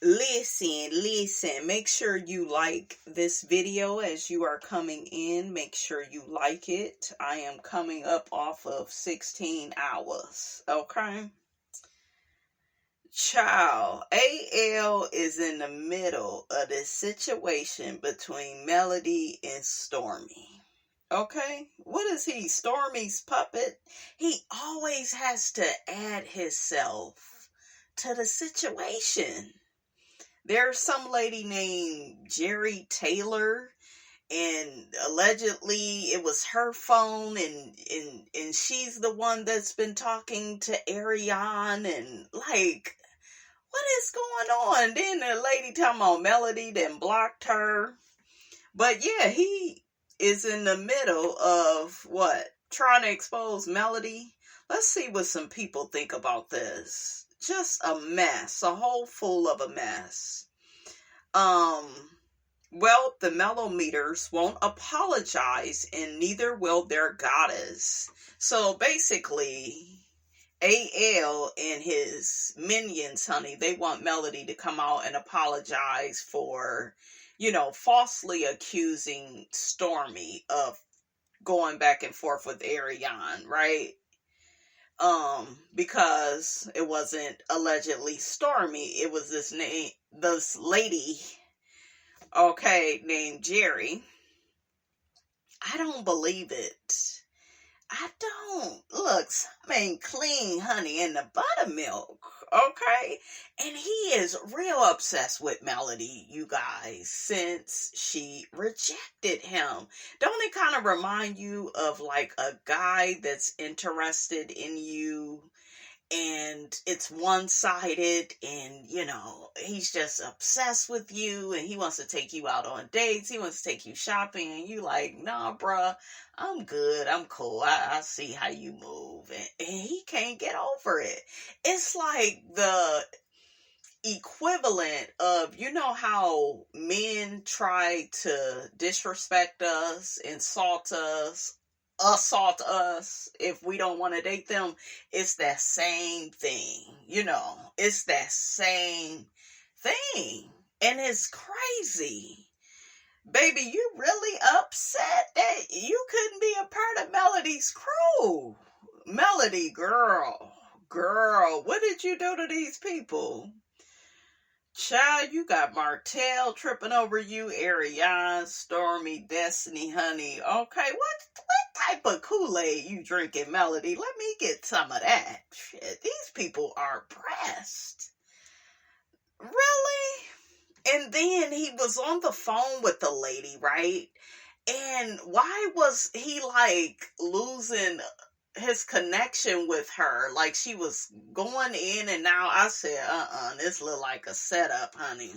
Listen, make sure you like this video as you are coming in. Make sure you like it. I am coming up off of 16 hours, okay? Child, AL is in the middle of this situation between Melody and Stormy. Okay? What is he? Stormy's puppet? He always has to add himself to the situation. There's some lady named Gerri Taylor, and allegedly it was her phone, and she's the one that's been talking to Arionne, and like, what is going on? Then the lady talking about Melody then blocked her. But yeah, he is in the middle of what? Trying to expose Melody. Let's see what some people think about this. Just a mess, a hole full of a mess. Well, the mellometers won't apologize, and neither will their goddess. So basically, AL and his minions, honey, they want Melody to come out and apologize for, falsely accusing Stormy of going back and forth with Arionne, right? Because it wasn't allegedly Stormy, it was this lady, okay, named Gerri. I don't believe it. I don't. Look, some ain't clean, honey, in the buttermilk, okay? And he is real obsessed with Melody, you guys, since she rejected him. Don't it kind of remind you of like a guy that's interested in you and it's one-sided, and he's just obsessed with you, and he wants to take you out on dates, he wants to take you shopping, and you like, nah, bruh, I'm good, I'm cool, I see how you move, and he can't get over it. It's like the equivalent of, how men try to disrespect us, insult us, assault us if we don't want to date them. It's that same thing, it's that same thing, and it's crazy. Baby, you really upset that you couldn't be a part of Melody's crew? Melody, girl, what did you do to these people? Child, you got Martell tripping over you, Arionne, Stormy, Destiny, honey. Okay, what type of Kool-Aid you drinking, Melody? Let me get some of that. Shit, these people are pressed. Really? And then he was on the phone with the lady, right? And why was he like losing his connection with her? Like she was going in and out. I said, this look like a setup, honey.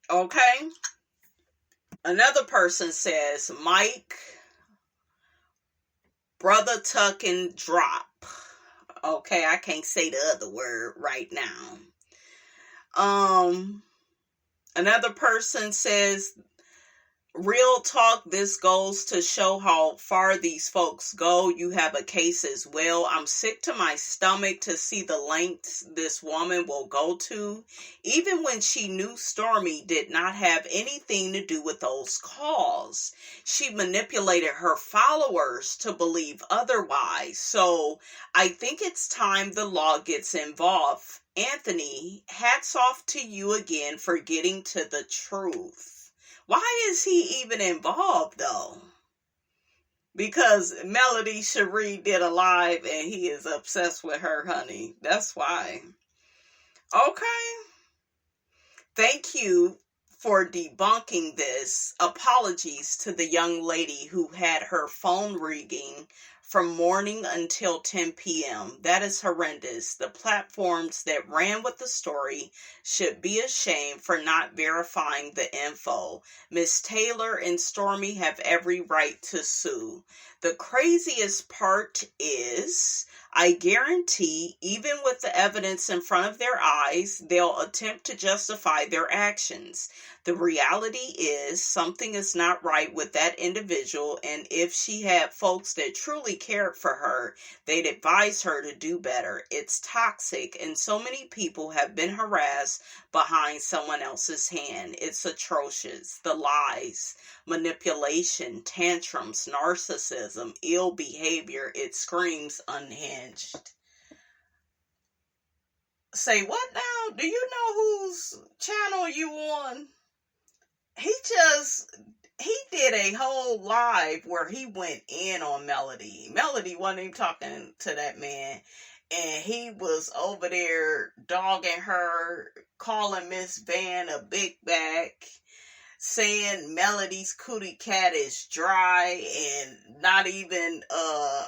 Okay. Another person says, Mike, brother tuck and drop. Okay, I can't say the other word right now. Another person says, real talk, this goes to show how far these folks go. You have a case as well. I'm sick to my stomach to see the lengths this woman will go to, even when she knew Stormy did not have anything to do with those calls. She manipulated her followers to believe otherwise. So I think it's time the law gets involved. Anthony, hats off to you again for getting to the truth. Why is he even involved, though? Because Melody Cherie did a live and he is obsessed with her, honey. That's why. Okay. Thank you for debunking this. Apologies to the young lady who had her phone ringing from morning until 10 p.m. That is horrendous. The platforms that ran with the story should be ashamed for not verifying the info. Miss Taylor and Stormy have every right to sue. The craziest part is, I guarantee, even with the evidence in front of their eyes, they'll attempt to justify their actions. The reality is something is not right with that individual, and if she had folks that truly cared for her. They'd advise her to do better. It's toxic, and so many people have been harassed behind someone else's hand. It's atrocious. The lies, manipulation, tantrums, narcissism, ill behavior. It screams unhinged. Say what now? Do you know whose channel you on? He did a whole live where he went in on Melody. Melody wasn't even talking to that man. And he was over there dogging her, calling Miss Van a big back, saying Melody's cootie cat is dry and not even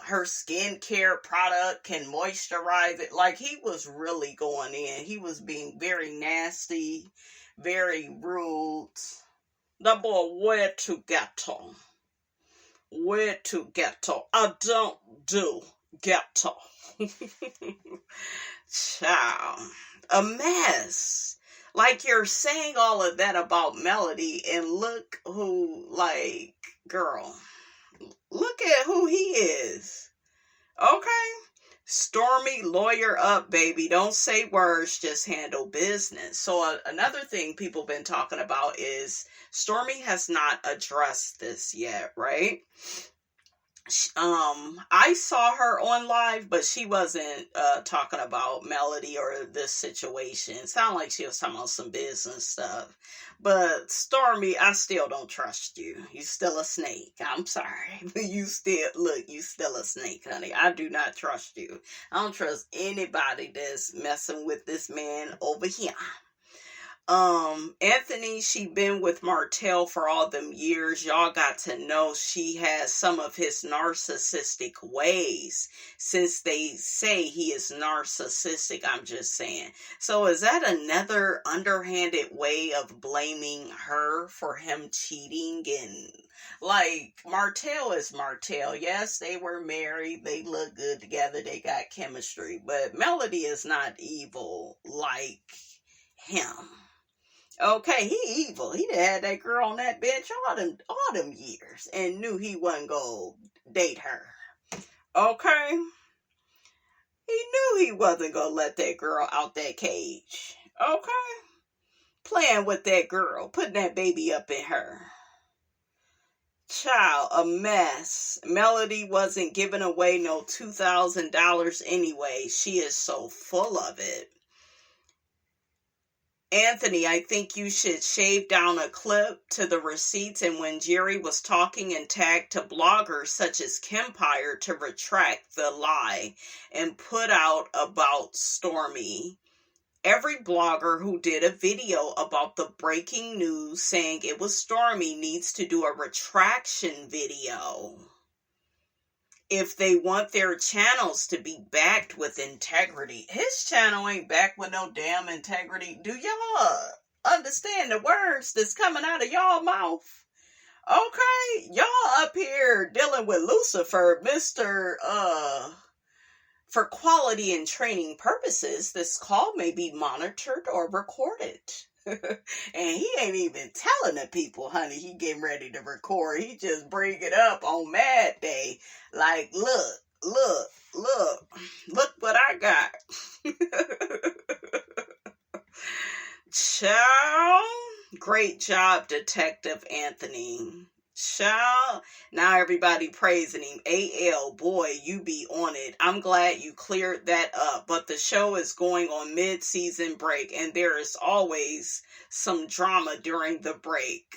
her skincare product can moisturize it. Like, he was really going in. He was being very nasty, very rude. That boy way too ghetto. Way too ghetto. I don't do ghetto. Child. A mess. Like, you're saying all of that about Melody, and look who, like, girl. Look at who he is. Okay? Stormy, lawyer up, baby. Don't say words, just handle business. So another thing people been talking about is Stormy has not addressed this yet, right? I saw her on live, but she wasn't talking about Melody or this situation. It sounded like she was talking about some business stuff. But Stormy, I still don't trust you. You still a snake. I'm sorry. You still a snake, honey. I do not trust you. I don't trust anybody that's messing with this man over here. Anthony, she been with Martell for all them years. Y'all got to know she has some of his narcissistic ways, since they say he is narcissistic. I'm just saying. So is that another underhanded way of blaming her for him cheating? And like, Martell is Martell. Yes, they were married. They look good together. They got chemistry. But Melody is not evil like him. Okay, he evil. He had that girl on that bench all them years and knew he wasn't gonna date her. Okay? He knew he wasn't gonna let that girl out that cage. Okay? Playing with that girl, putting that baby up in her. Child, a mess. Melody wasn't giving away no $2,000 anyway. She is so full of it. Anthony, I think you should shave down a clip to the receipts and when Gerri was talking and tagged to bloggers such as Kempire to retract the lie and put out about Stormy. Every blogger who did a video about the breaking news saying it was Stormy needs to do a retraction video if they want their channels to be backed with integrity. His channel ain't backed with no damn integrity. Do y'all understand the words that's coming out of y'all mouth? Okay, y'all up here dealing with Lucifer, Mr. For quality and training purposes, this call may be monitored or recorded. And he ain't even telling the people, honey, he getting ready to record. He just bring it up on Mad Day. Like, look what I got. Child, great job, Detective Anthony. Child, now everybody praising him. AL, boy, you be on it. I'm glad you cleared that up. But the show is going on mid-season break, and there is always some drama during the break.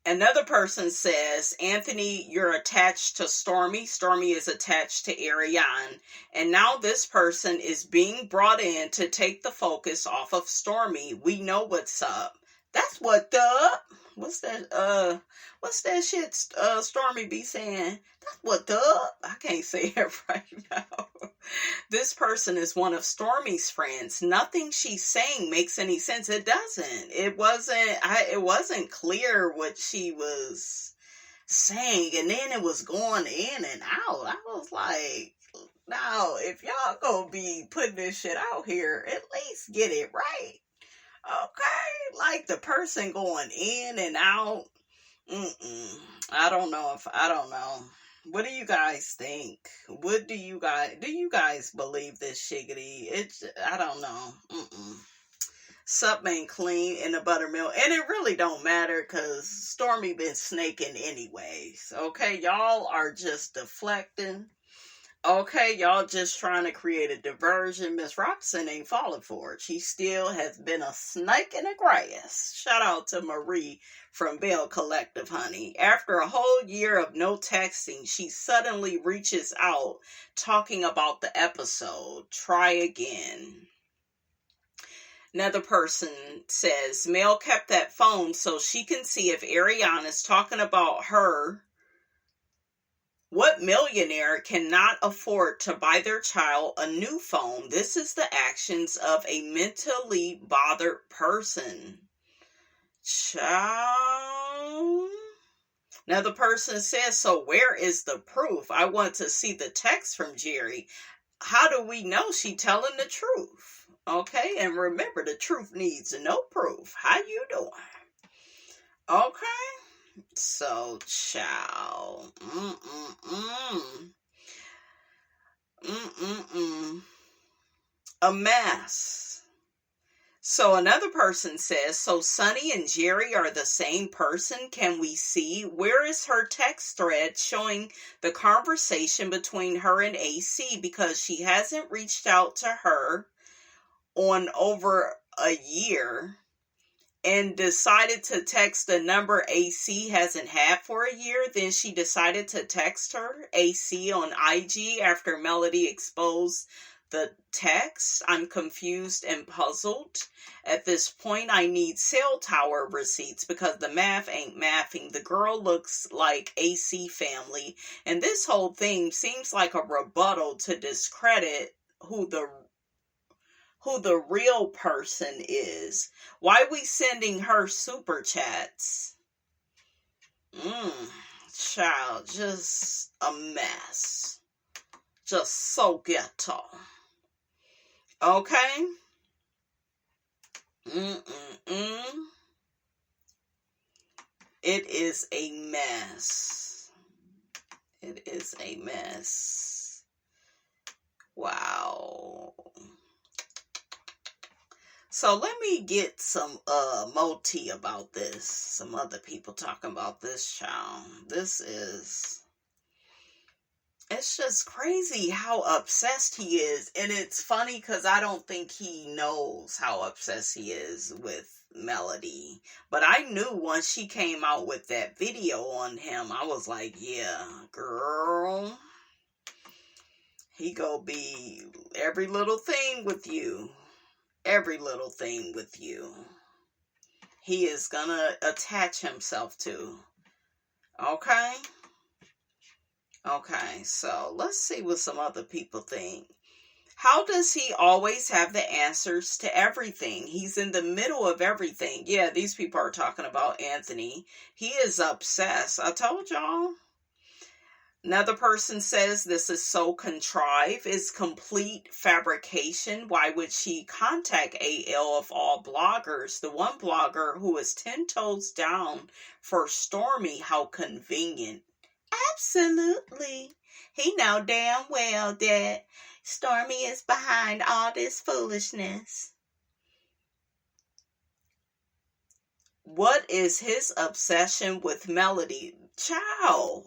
Another person says, Anthony, you're attached to Stormy. Stormy is attached to Arionne. And now this person is being brought in to take the focus off of Stormy. We know what's up. That's what the, what's that shit Stormy be saying? That's what the, I can't say it right now. This person is one of Stormy's friends. Nothing she's saying makes any sense. It doesn't. It wasn't clear what she was saying. And then it was going in and out. I was like, now, if y'all gonna be putting this shit out here, at least get it right. Okay, like the person going in and out. I don't know. What do you guys think? What do you guys believe this shiggity? I don't know. Something ain't clean in the buttermilk, and it really don't matter because Stormy been snaking anyways. Okay, y'all are just deflecting. Okay, y'all just trying to create a diversion. Miss Robinson ain't falling for it. She still has been a snake in the grass. Shout out to Marie from Bell Collective, honey. After a whole year of no texting, she suddenly reaches out talking about the episode. Try again. Another person says, Mel kept that phone so she can see if Arionne is talking about her. What millionaire cannot afford to buy their child a new phone? This is the actions of a mentally bothered person. Child. Another person says, so where is the proof? I want to see the text from Gerri. How do we know she telling the truth? Okay, and remember, the truth needs no proof. How you doing? Okay. So, child. A mess. So another person says, so Sunny and Gerri are the same person? Can we see? Where is her text thread showing the conversation between her and AC? Because she hasn't reached out to her on over a year. And decided to text the number AC hasn't had for a year. Then she decided to text her AC on IG after Melody exposed the text. I'm confused and puzzled. At this point, I need cell tower receipts because the math ain't mathing. The girl looks like AC family. And this whole thing seems like a rebuttal to discredit who the real person is. Why we sending her super chats? Child, just a mess. Just so ghetto. Okay? It is a mess. It is a mess. Wow. So let me get some more tea about this. Some other people talking about this, child. It's just crazy how obsessed he is. And it's funny because I don't think he knows how obsessed he is with Melody. But I knew once she came out with that video on him, I was like, yeah, girl. He gonna be every little thing with you. Every little thing with you. He is gonna attach himself to. Okay? Okay, so let's see what some other people think. How does he always have the answers to everything? He's in the middle of everything. Yeah, these people are talking about Anthony. He is obsessed. I told y'all. Another person says this is so contrived. It's complete fabrication. Why would she contact AL of all bloggers? The one blogger who is 10 toes down for Stormy. How convenient. Absolutely. He know damn well that Stormy is behind all this foolishness. What is his obsession with Melody? Child,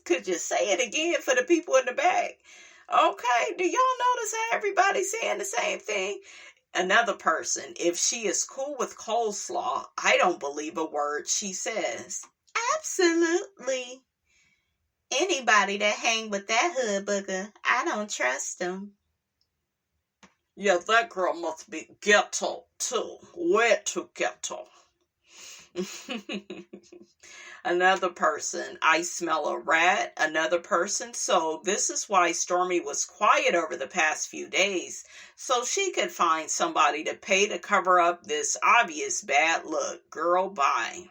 could you say it again for the people in the back? Okay, do y'all notice how everybody's saying the same thing? Another person, if she is cool with coleslaw, I don't believe a word she says. Absolutely. Anybody that hang with that hood booger, I don't trust them. Yeah, that girl must be ghetto too. Way too ghetto. Another person, I smell a rat. Another person, so this is why Stormy was quiet over the past few days, so she could find somebody to pay to cover up this obvious bad look. Girl, bye.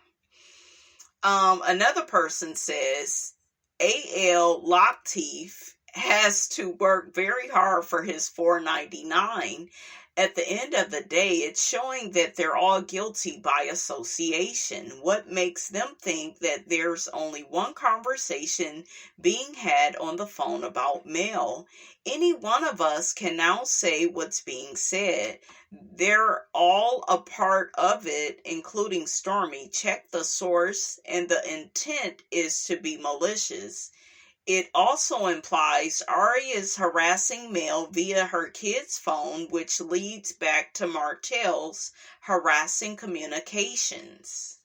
Another person says, A.L. Lockteeth has to work very hard for his $4.99. At the end of the day, it's showing that they're all guilty by association. What makes them think that there's only one conversation being had on the phone about Mel? Any one of us can now say what's being said. They're all a part of it, including Stormy. Check the source, and the intent is to be malicious. It also implies Ari is harassing Mel via her kid's phone, which leads back to Martell's harassing communications.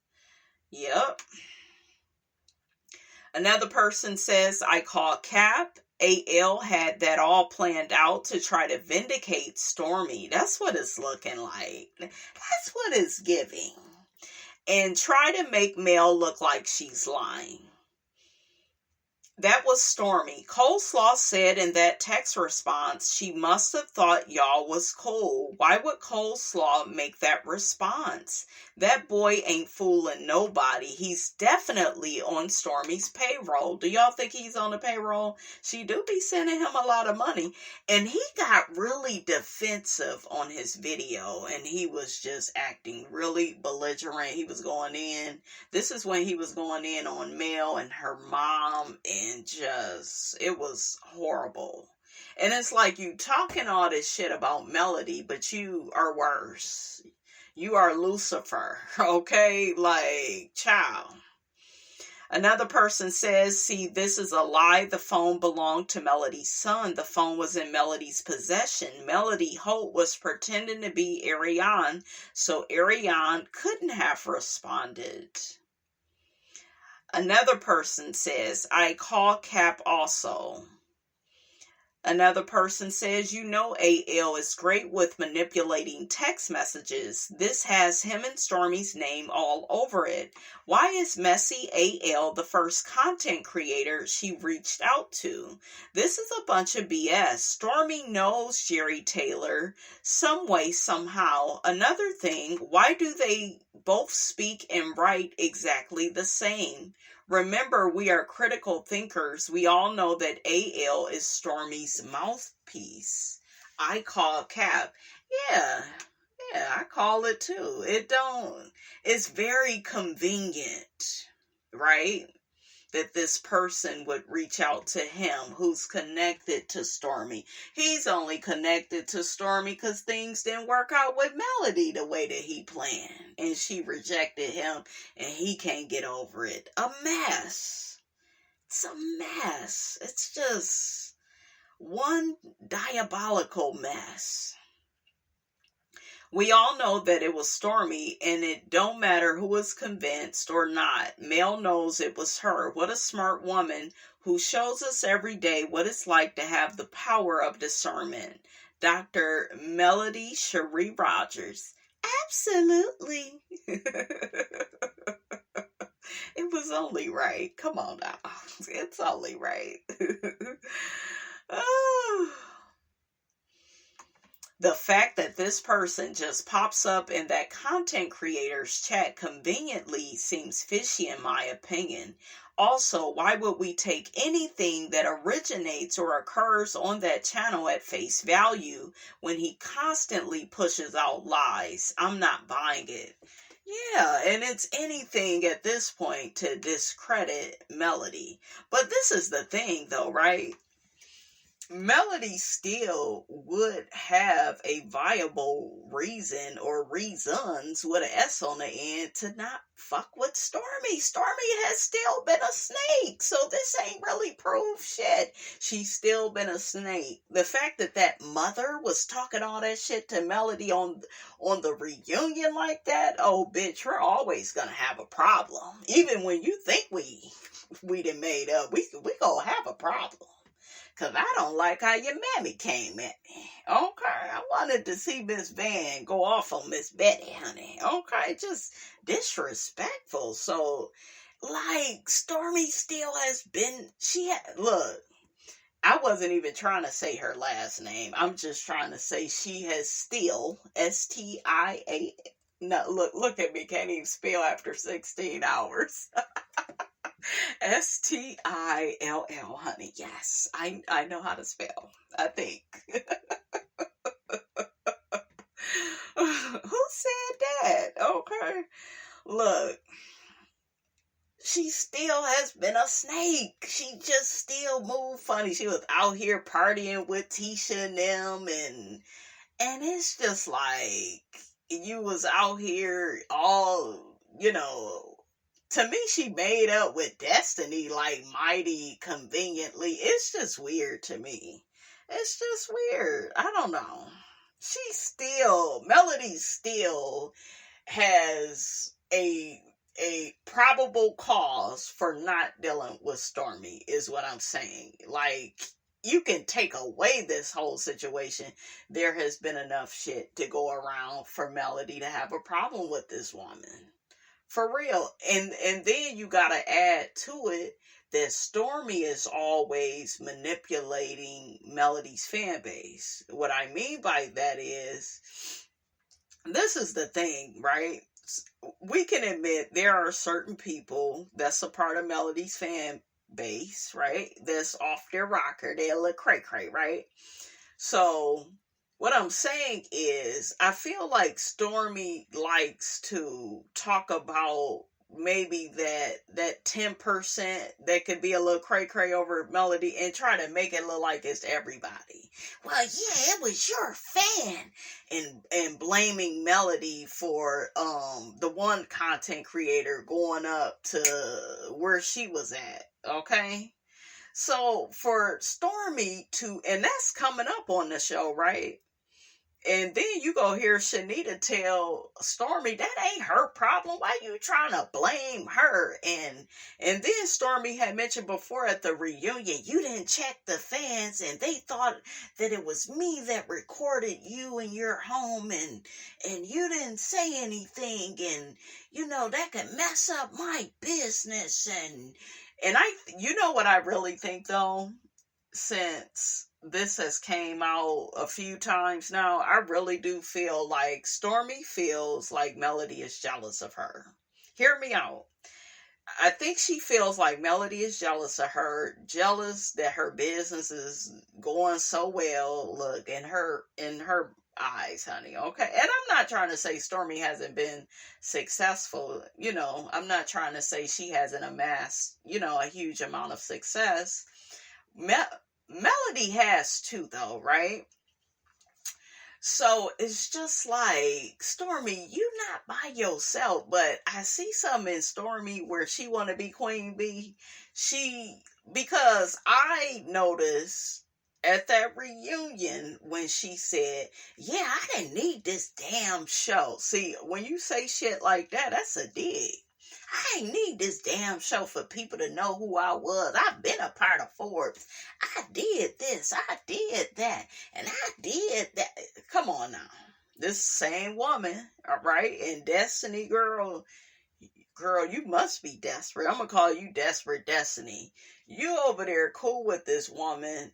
Yep. Another person says, I call Cap. AL had that all planned out to try to vindicate Stormy. That's what it's looking like. That's what it's giving. And try to make Mel look like she's lying. That was Stormy. Coleslaw said in that text response, she must have thought y'all was cool. Why would Coleslaw make that response? That boy ain't fooling nobody. He's definitely on Stormy's payroll. Do y'all think he's on the payroll? She do be sending him a lot of money. And he got really defensive on his video. And he was just acting really belligerent. He was going in. This is when he was going in on Mel and her mom, and just, it was horrible. And it's like, you talking all this shit about Melody, but you are worse. You are Lucifer, okay? Like, child. Another person says, see, this is a lie. The phone belonged to Melody's son. The phone was in Melody's possession. Melody Holt was pretending to be Arionne, so Arionne couldn't have responded. Another person says, I call Cap also. Another person says, you know AL is great with manipulating text messages. This has him and Stormy's name all over it. Why is Messy AL the first content creator she reached out to? This is a bunch of BS. Stormy knows Gerri Taylor some way, somehow. Another thing, why do they both speak and write exactly the same? Remember, we are critical thinkers. We all know that AL is Stormy's mouthpiece. I call Cap. Yeah, I call it too. It's very convenient, right? That this person would reach out to him who's connected to Stormy. He's only connected to Stormy because things didn't work out with Melody the way that he planned. And she rejected him and he can't get over it. A mess. It's a mess. It's just one diabolical mess. We all know that it was Stormy, and it don't matter who is convinced or not. Mel knows it was her. What a smart woman who shows us every day what it's like to have the power of discernment. Dr. Melody Cherie Rogers. Absolutely. It was only right. Come on now. It's only right. Oh. The fact that this person just pops up in that content creator's chat conveniently seems fishy in my opinion. Also, why would we take anything that originates or occurs on that channel at face value when he constantly pushes out lies? I'm not buying it. Yeah, and it's anything at this point to discredit Melody. But this is the thing though, right? Melody still would have a viable reason or reasons with an S on the end to not fuck with Stormy. Stormy has still been a snake, so this ain't really proof shit. She's still been a snake. The fact that that mother was talking all that shit to Melody on the reunion like that, oh bitch, we're always gonna have a problem. Even when you think we done made up, we gonna have a problem. Because I don't like how your mammy came at me. Okay, I wanted to see Miss Van go off on Miss Betty, honey. Okay, just disrespectful. So, like, Stormy still has been, look, I wasn't even trying to say her last name. I'm just trying to say she has still, S-T-I-A, no, look at me, can't even spell after 16 hours. S-T-I-L-L, honey. Yes, I know how to spell, I think. Who said that? Okay. Look, she still has been a snake. She just still moved funny. She was out here partying with Tisha and them, and it's just like you was out here all, to me she made up with Destiny like mighty conveniently. It's just weird to me. It's just weird. I don't know. Melody still has a probable cause for not dealing with Stormy is what I'm saying. Like, you can take away this whole situation. There has been enough shit to go around for Melody to have a problem with this woman. For real. And then you gotta add to it that Stormy is always manipulating Melody's fan base. What I mean by that is, this is the thing, right? We can admit there are certain people that's a part of Melody's fan base, right? That's off their rocker. They're a little cray-cray, right? So what I'm saying is, I feel like Stormy likes to talk about maybe that 10% that could be a little cray-cray over Melody and try to make it look like it's everybody. Well, yeah, it was your fan. And blaming Melody for the one content creator going up to where she was at, okay? So for Stormy and that's coming up on the show, right? And then you go hear Shanita tell Stormy that ain't her problem. Why you trying to blame her? And then Stormy had mentioned before at the reunion, you didn't check the fans and they thought that it was me that recorded you in your home and you didn't say anything, and that could mess up my business. And you know what I really think though, since this has came out a few times now, I really do feel like Stormy feels like Melody is jealous of her. Hear me out. I think she feels like Melody is jealous of her, jealous that her business is going so well. Look, in her eyes, honey, okay? And I'm not trying to say Stormy hasn't been successful. I'm not trying to say she hasn't amassed, a huge amount of success. Melody has too, though, right? So it's just like, Stormy, you not by yourself, but I see something in Stormy where she want to be Queen Bee. Because I noticed at that reunion when she said, yeah, I didn't need this damn show. See, when you say shit like that, that's a dig. I ain't need this damn show for people to know who I was. I've been a part of Forbes. I did this. I did that. And I did that. Come on now. This same woman, all right? And Destiny, girl, you must be desperate. I'm going to call you Desperate Destiny. You over there cool with this woman.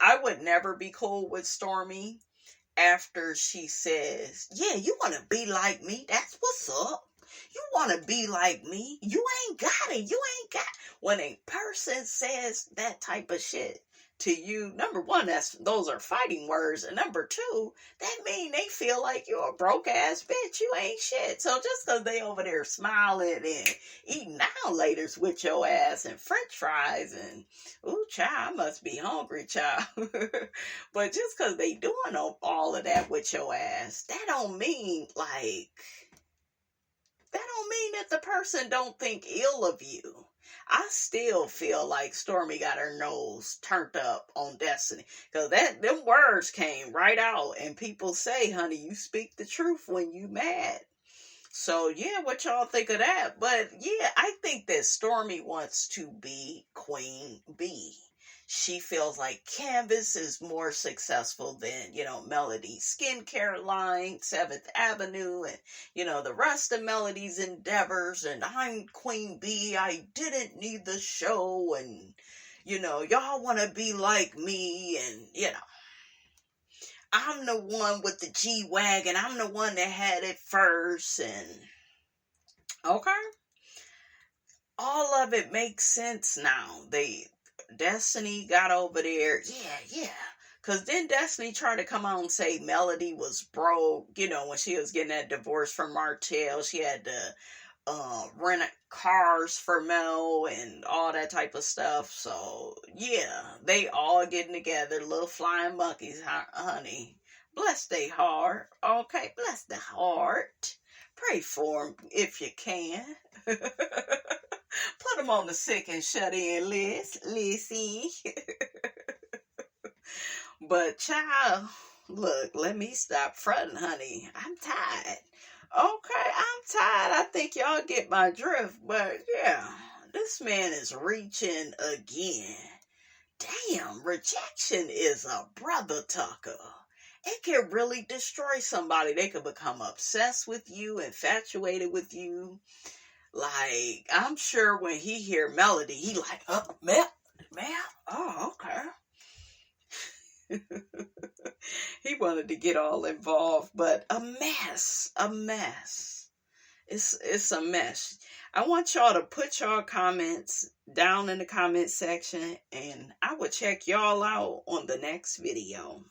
I would never be cool with Stormy after she says, yeah, you want to be like me. That's what's up. You want to be like me. You ain't got it. You ain't got it. When a person says that type of shit to you, number one, those are fighting words. And number two, that mean they feel like you're a broke ass bitch. You ain't shit. So just because they over there smiling and eating now laters with your ass and french fries and, ooh, child, I must be hungry, child. But just because they doing all of that with your ass, that don't mean that the person don't think ill of you. I still feel like Stormy got her nose turned up on Destiny. Because them words came right out. And people say, honey, you speak the truth when you mad. So, yeah, what y'all think of that? But, yeah, I think that Stormy wants to be Queen Bee. She feels like Canvas is more successful than, Melody's skincare line, 7th Avenue, and, the rest of Melody's endeavors. And I'm Queen Bee. I didn't need the show. And, y'all want to be like me. And, I'm the one with the G-Wagon. I'm the one that had it first. And, okay. All of it makes sense now. Destiny got over there, yeah, Because then Destiny tried to come out and say Melody was broke. You know, when she was getting that divorce from Martell, she had to rent cars for Mel and all that type of stuff. So, yeah, they all getting together, little flying monkeys, honey. Bless their heart. Okay, bless the heart. Pray for them if you can. Put them on the sick and shut in list, Lissy. But child, look, let me stop fronting, honey. I'm tired. Okay, I'm tired. I think y'all get my drift. But yeah, this man is reaching again. Damn, rejection is a brother tucker. It can really destroy somebody. They could become obsessed with you, infatuated with you. Like, I'm sure when he hear Melody, he like, Mel? Oh, okay. He wanted to get all involved, but a mess. It's a mess. I want y'all to put y'all comments down in the comment section, and I will check y'all out on the next video.